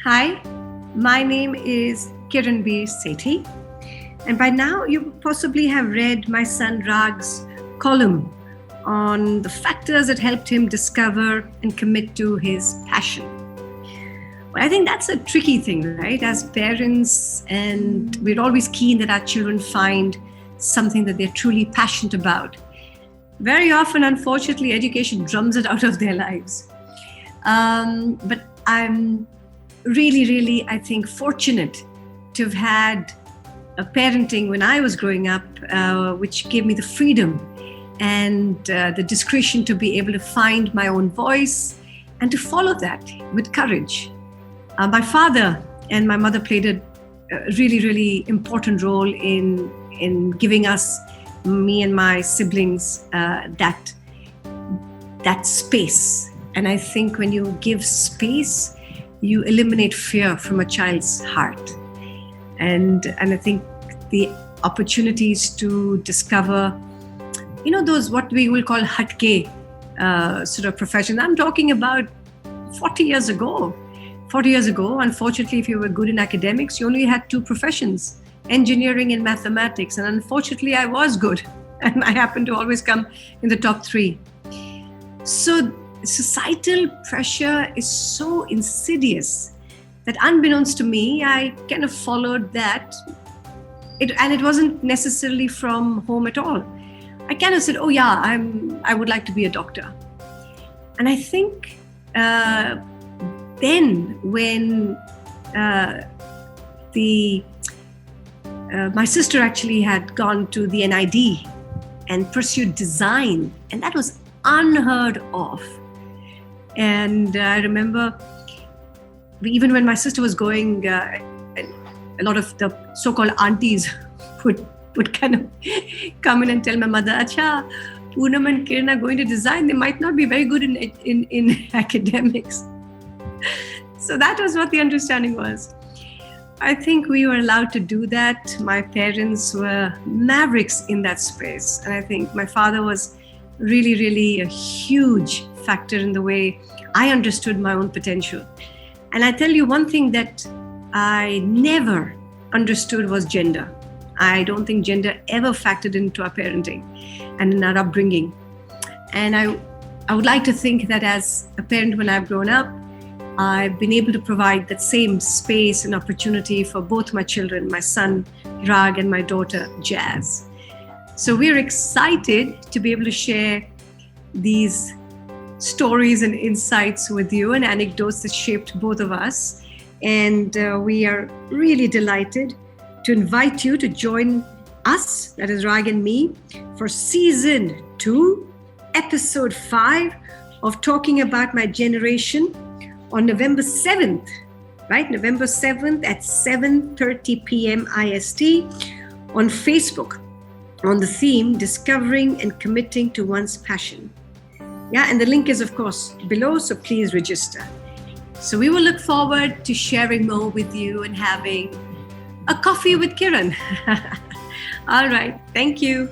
Hi, my name is Kiran Sethi, and by now you possibly have read my son Raag's column on the factors that helped him discover and commit to his passion. Well, I think that's a tricky thing, right? As parents, and we're always keen that our children find something that they're truly passionate about. Very often, unfortunately, education drums it out of their lives. But I'm really, I think, fortunate to have had a parenting when I was growing up, which gave me the freedom and the discretion to be able to find my own voice and to follow that with courage. My father and my mother played a really important role in giving us, me and my siblings, that space. And I think when you give space, you eliminate fear from a child's heart. And I think the opportunities to discover, those what we will call hatke sort of professions. I'm talking about 40 years ago. 40 years ago, unfortunately, if you were good in academics, you only had two professions, engineering and mathematics. And unfortunately, I was good. And I happened to always come in the top three. So societal pressure is so insidious that unbeknownst to me, I kind of followed that. And it wasn't necessarily from home at all. I kind of said, oh yeah, I would like to be a doctor. And I think then when my sister actually had gone to the NID and pursued design, and that was unheard of. And I remember even when my sister was going, a lot of the so-called aunties would kind of come in and tell my mother, Acha, Poonam and Kiran are going to design. They might not be very good in academics. So that was what the understanding was. I think we were allowed to do that. My parents were mavericks in that space. And I think my father was really a huge factor in the way I understood my own potential. And I tell you one thing that I never understood was gender. I don't think gender ever factored into our parenting and in our upbringing. And I would like to think that as a parent, when I've grown up, I've been able to provide that same space and opportunity for both my children, my son Raag and my daughter Jazz. So we're excited to be able to share these stories and insights with you and anecdotes that shaped both of us. And we are really delighted to invite you to join us, that is Raag and me, for season 2, episode 5 of Talking About My Generation on November 7th, right? November 7th at 7:30 p.m. IST on Facebook on the theme Discovering and Committing to One's Passion. Yeah, and the link is of course below, so please register. So we will look forward to sharing more with you and having a coffee with Kiran. All right, thank you.